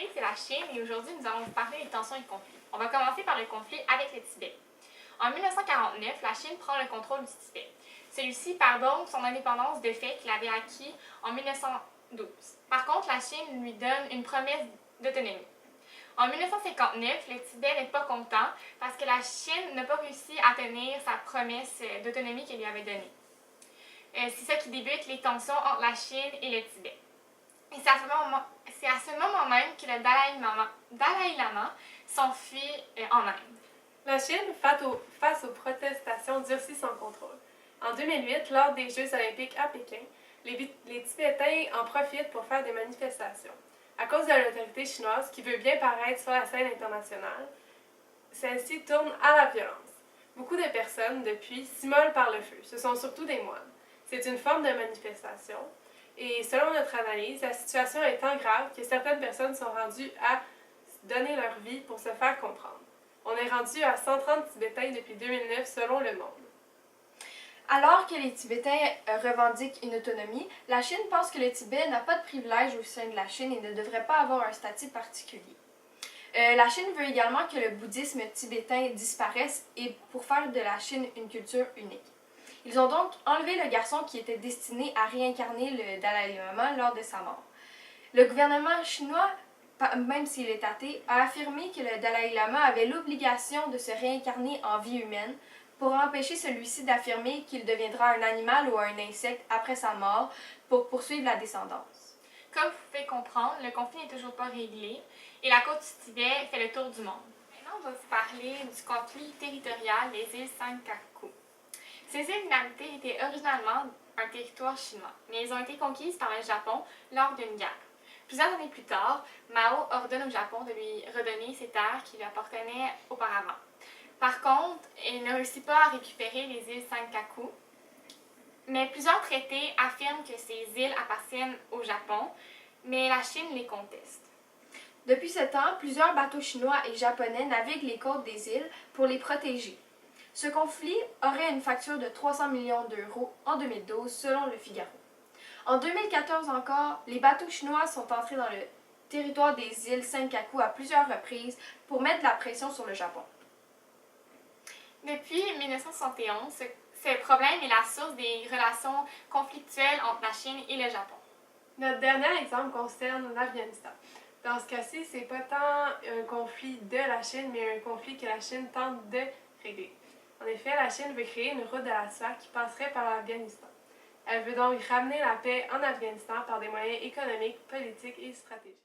préférée, c'est la Chine et aujourd'hui, nous allons vous parler des tensions et conflits. On va commencer par le conflit avec le Tibet. En 1949, la Chine prend le contrôle du Tibet. Celui-ci pardonne son indépendance de fait qu'il avait acquis en 1912. Par contre, la Chine lui donne une promesse d'autonomie. En 1959, le Tibet n'est pas content parce que la Chine n'a pas réussi à tenir sa promesse d'autonomie qu'elle lui avait donnée. C'est ça qui débute les tensions entre la Chine et le Tibet. Et c'est à ce moment même que le Dalai Lama s'enfuit en Inde. La Chine, face aux protestations, durcit son contrôle. En 2008, lors des Jeux olympiques à Pékin, les Tibétains en profitent pour faire des manifestations. À cause de l'autorité chinoise qui veut bien paraître sur la scène internationale, celle-ci tourne à la violence. Beaucoup de personnes, depuis, s'immolent par le feu. Ce sont surtout des moines. C'est une forme de manifestation. Et selon notre analyse, la situation est tant grave que certaines personnes sont rendues à donner leur vie pour se faire comprendre. On est rendu à 130 Tibétains depuis 2009 selon Le Monde. Alors que les Tibétains revendiquent une autonomie, la Chine pense que le Tibet n'a pas de privilèges au sein de la Chine et ne devrait pas avoir un statut particulier. La Chine veut également que le bouddhisme tibétain disparaisse et pour faire de la Chine une culture unique. Ils ont donc enlevé le garçon qui était destiné à réincarner le Dalai Lama lors de sa mort. Le gouvernement chinois, même s'il est athée, a affirmé que le Dalai Lama avait l'obligation de se réincarner en vie humaine pour empêcher celui-ci d'affirmer qu'il deviendra un animal ou un insecte après sa mort pour poursuivre la descendance. Comme vous pouvez comprendre, le conflit n'est toujours pas réglé et la côte du Tibet fait le tour du monde. Maintenant, on va vous parler du conflit territorial des îles Senkaku. Ces îles inhabitées étaient originalement un territoire chinois, mais elles ont été conquises par le Japon lors d'une guerre. Plusieurs années plus tard, Mao ordonne au Japon de lui redonner ces terres qui lui appartenaient auparavant. Par contre, il ne réussit pas à récupérer les îles Senkaku, mais plusieurs traités affirment que ces îles appartiennent au Japon, mais la Chine les conteste. Depuis ce temps, plusieurs bateaux chinois et japonais naviguent les côtes des îles pour les protéger. Ce conflit aurait une facture de 300 millions d'euros en 2012 selon le Figaro. En 2014 encore, les bateaux chinois sont entrés dans le territoire des îles Senkaku à plusieurs reprises pour mettre de la pression sur le Japon. Depuis 1971, ce problème est la source des relations conflictuelles entre la Chine et le Japon. Notre dernier exemple concerne l'Afghanistan. Dans ce cas-ci, c'est pas tant un conflit de la Chine, mais un conflit que la Chine tente de régler. En effet, la Chine veut créer une route de la soie qui passerait par l'Afghanistan. Elle veut donc ramener la paix en Afghanistan par des moyens économiques, politiques et stratégiques.